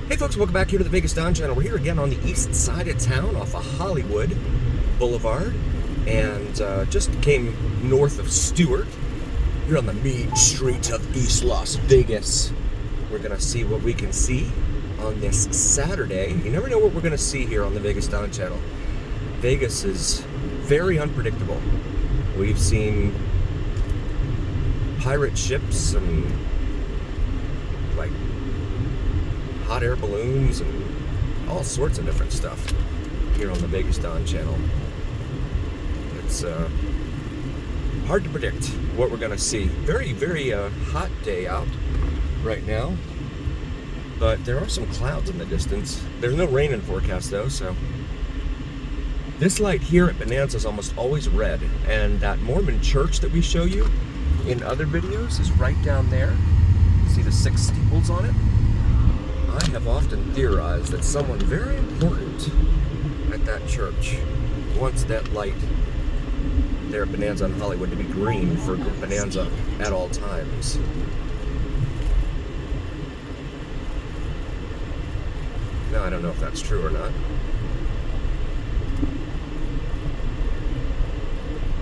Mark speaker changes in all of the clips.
Speaker 1: Hey folks, welcome back here to the Vegas Don channel. We're here again on the east side of town off of Hollywood Boulevard and just came north of Stewart. Here on the mean streets of East Las Vegas. We're gonna see what we can see on this Saturday. You never know what we're gonna see here on the Vegas Don channel. Vegas is very unpredictable. We've seen pirate ships and like hot air balloons and all sorts of different stuff here on the Vegas Don channel. It's hard to predict what we're gonna see. Very, very hot day out right now, but there are some clouds in the distance. There's no rain in forecast though, so. This light here at Bonanza is almost always red, and that Mormon church that we show you in other videos is right down there. See the 6 steeples on it? I have often theorized that someone very important at that church wants that light there at Bonanza in Hollywood to be green for Bonanza at all times. Now, I don't know if that's true or not.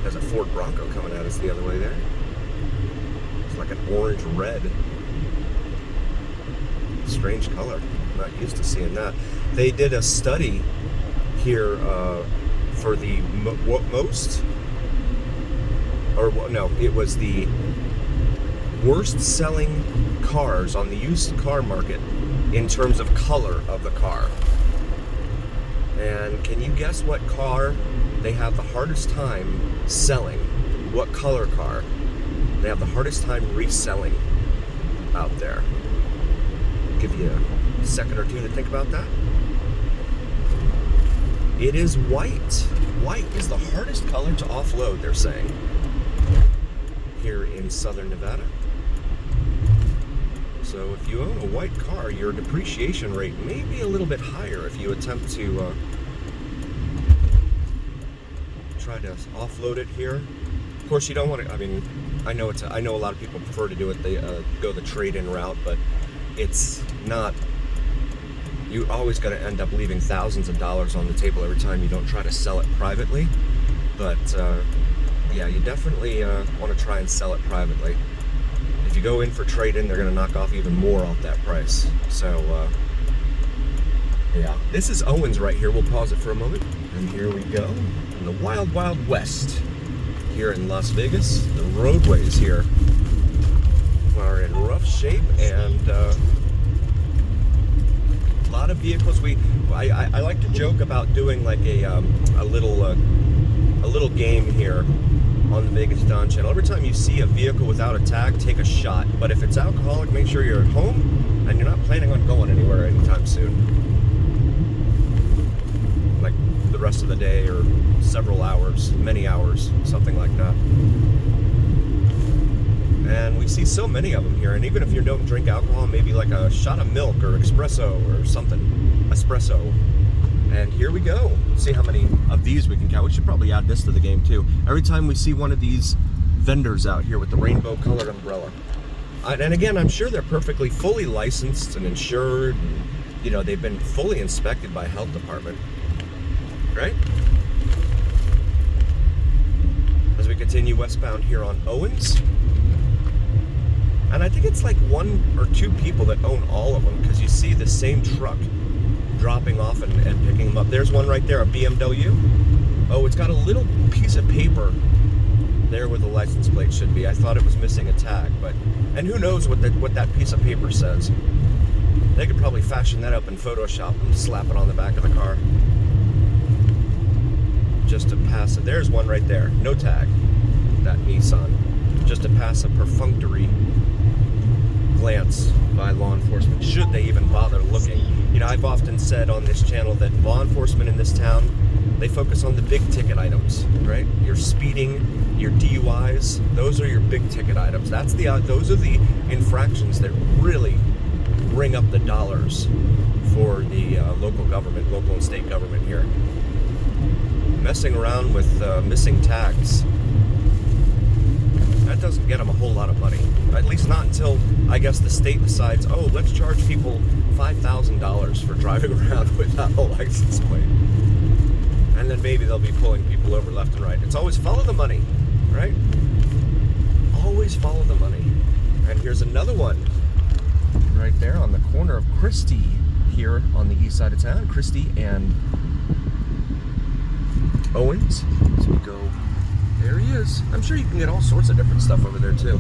Speaker 1: There's a Ford Bronco coming at us the other way there. It's like an orange-red. Strange color. I'm not used to seeing that. They did a study here for the it was the worst selling cars on the used car market in terms of color of the car. And can you guess what car they have the hardest time selling? What color car they have the hardest time reselling out there? Give you a second or two to think about that. It is white. White is the hardest color to offload, they're saying, here in southern Nevada. So if you own a white car, your depreciation rate may be a little bit higher if you attempt to try to offload it here. Of course, you don't want to. I mean, I know a lot of people prefer to do it. They go the trade-in route, but it's not. You're always going to end up leaving thousands of dollars on the table every time you don't try to sell it privately. But yeah, you definitely want to try and sell it privately. If you go in for trade-in, they're going to knock off even more off that price. So yeah, this is Owens right here. We'll pause it for a moment, and here we go in the wild, wild west here in Las Vegas. The roadways here are in rough shape, and a lot of vehicles. I like to joke about doing like a little game here on the Vegas Don channel. Every time you see a vehicle without a tag, take a shot. But if it's alcoholic, make sure you're at home and you're not planning on going anywhere anytime soon. Like the rest of the day or several hours, many hours, something like that. And we see so many of them here, and even if you don't drink alcohol, maybe like a shot of milk or espresso or something. Espresso. And here we go. Let's see how many of these we can count. We should probably add this to the game too. Every time we see one of these vendors out here with the rainbow colored umbrella. And again, I'm sure they're perfectly fully licensed and insured. And, you know, they've been fully inspected by health department. Right? As we continue westbound here on Owens. And I think it's like 1 or 2 people that own all of them, because you see the same truck dropping off and picking them up. There's one right there, a BMW. Oh, it's got a little piece of paper there where the license plate should be. I thought it was missing a tag, but and who knows what that piece of paper says. They could probably fashion that up in Photoshop and slap it on the back of the car. Just to pass it. There's one right there. No tag. That Nissan. Just to pass a perfunctory glance by law enforcement, should they even bother looking. You know, I've often said on this channel that law enforcement in this town, they focus on the big ticket items, right? Your speeding, your DUIs, those are your big ticket items. Those are the infractions that really bring up the dollars for the local and state government here. Messing around with missing tags, that doesn't get them a whole lot of money. At least not until, I guess, the state decides, oh, let's charge people $5,000 $1,000 for driving around without a license plate. And then maybe they'll be pulling people over left and right. It's always follow the money, right? Always follow the money. And here's another one right there on the corner of Christie here on the east side of town. Christie and Owens. So we go, there he is. I'm sure you can get all sorts of different stuff over there too.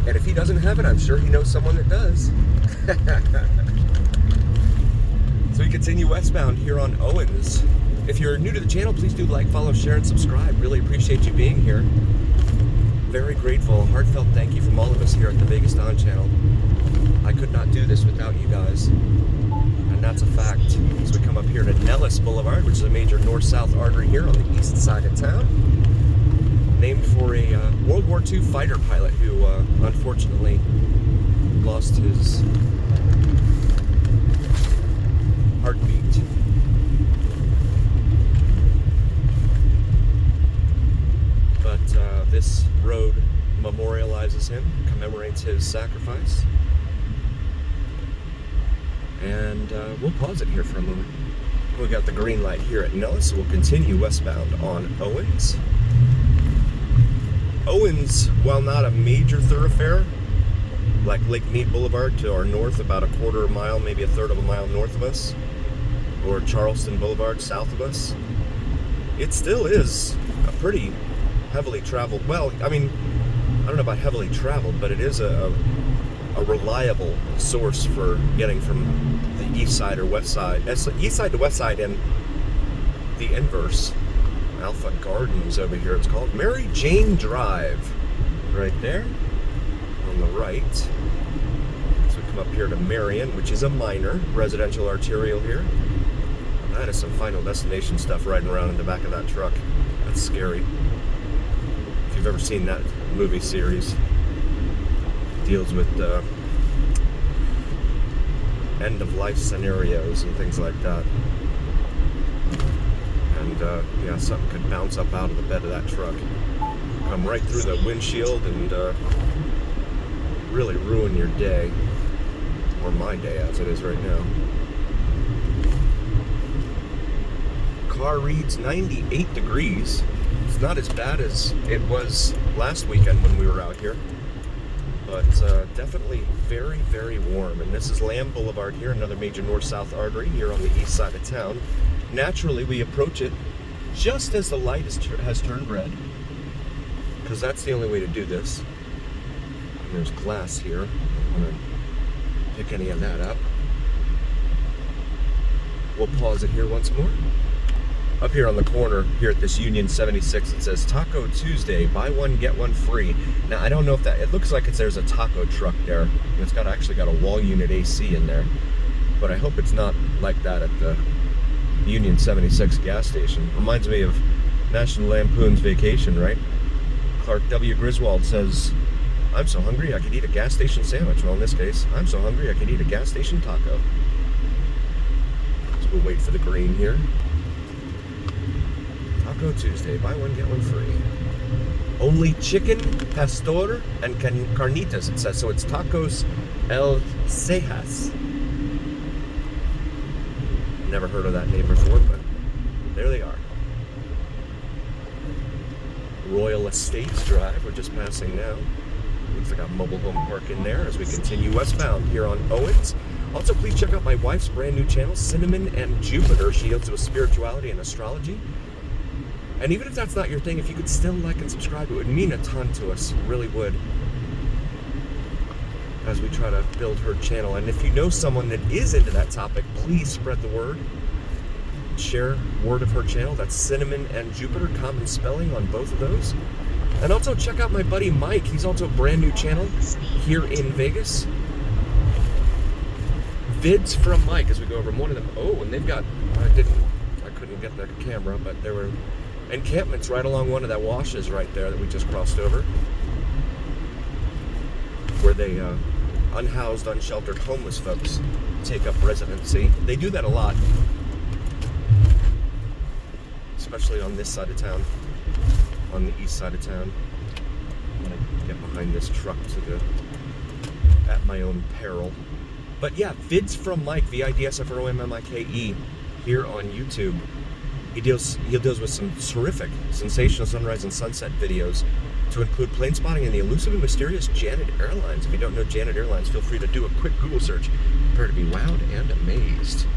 Speaker 1: And if he doesn't have it, I'm sure he knows someone that does. So we continue westbound here on Owens. If you're new to the channel, please do like, follow, share, and subscribe. Really appreciate you being here. Very grateful. Heartfelt thank you from all of us here at the Vegas Don channel. I could not do this without you guys. And that's a fact. As we come up here to Nellis Boulevard, which is a major north-south artery here on the east side of town. Named for a World War II fighter pilot who unfortunately lost his heartbeat. But this road memorializes him, commemorates his sacrifice. And we'll pause it here for a moment. We got the green light here at Nellis, so we'll continue westbound on Owens. Owens, while not a major thoroughfare, like Lake Mead Boulevard to our north, about a quarter of a mile, maybe a third of a mile north of us, or Charleston Boulevard south of us, it still is a pretty heavily traveled, well, I mean, I don't know about heavily traveled, but it is a reliable source for getting from the east side or west side, east side to west side, and the inverse. Alpha Gardens over here, it's called. Mary Jane Drive, right there on the right. So we come up here to Marion, which is a minor residential arterial here. That is some Final Destination stuff riding around in the back of that truck. That's scary. If you've ever seen that movie series, it deals with end-of-life scenarios and things like that. And yeah, something could bounce up out of the bed of that truck, come right through the windshield, and really ruin your day, or my day as it is right now. Car reads 98 degrees. It's not as bad as it was last weekend when we were out here, but definitely very, very warm. And this is Lamb Boulevard here, another major north-south artery here on the east side of town. Naturally, we approach it just as the light has turned red, because that's the only way to do this. And there's glass here. I'm going to pick any of that up. We'll pause it here once more. Up here on the corner, here at this Union 76, it says Taco Tuesday, buy one, get one free. Now, I don't know if that, it looks like there's a taco truck there, and it's actually got a wall unit AC in there. But I hope it's not like that at the Union 76 gas station. Reminds me of National Lampoon's Vacation, right? Clark W. Griswold says, I'm so hungry I could eat a gas station sandwich. Well, in this case, I'm so hungry I could eat a gas station taco. So we'll wait for the green here. Taco Tuesday, buy one, get one free. Only chicken, pastor, and carnitas, it says. So it's Tacos El Cejas. Never heard of that name before, but there they are. Royal Estates Drive, we're just passing now. Looks like a mobile home park in there as we continue westbound here on Owens. Also, please check out my wife's brand new channel, Cinnamon and Jupiter. She deals with spirituality and astrology. And even if that's not your thing, if you could still like and subscribe, it would mean a ton to us. It really would. As we try to build her channel. And if you know someone that is into that topic, please spread the word. Share word of her channel. That's Cinnamon and Jupiter, common spelling on both of those. And also check out my buddy Mike. He's also a brand new channel here in Vegas. Vids from Mike as we go over one of them. Oh, and they've got, I couldn't get the camera, but there were encampments right along one of that washes right there that we just crossed over, where they unhoused, unsheltered homeless folks take up residency. They do that a lot, especially on this side of town, on the east side of town. I'm gonna get behind this truck at my own peril. But yeah, Vids from Mike, VIDSFROMMIKE, here on YouTube. He deals with some terrific, sensational sunrise and sunset videos, to include plane spotting and the elusive and mysterious Janet Airlines. If you don't know Janet Airlines, feel free to do a quick Google search. Prepare to be wowed and amazed.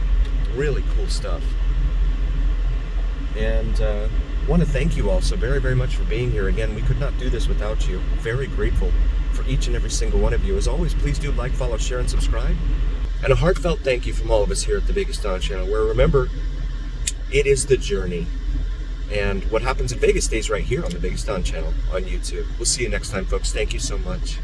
Speaker 1: Really cool stuff. And want to thank you all so very, very much for being here. Again, we could not do this without you. Very grateful for each and every single one of you. As always, please do like, follow, share, and subscribe. And a heartfelt thank you from all of us here at the Vegas Dawn Channel, where, remember, it is the journey. And what happens in Vegas stays right here on the Vegas Dawn Channel on YouTube. We'll see you next time, folks. Thank you so much.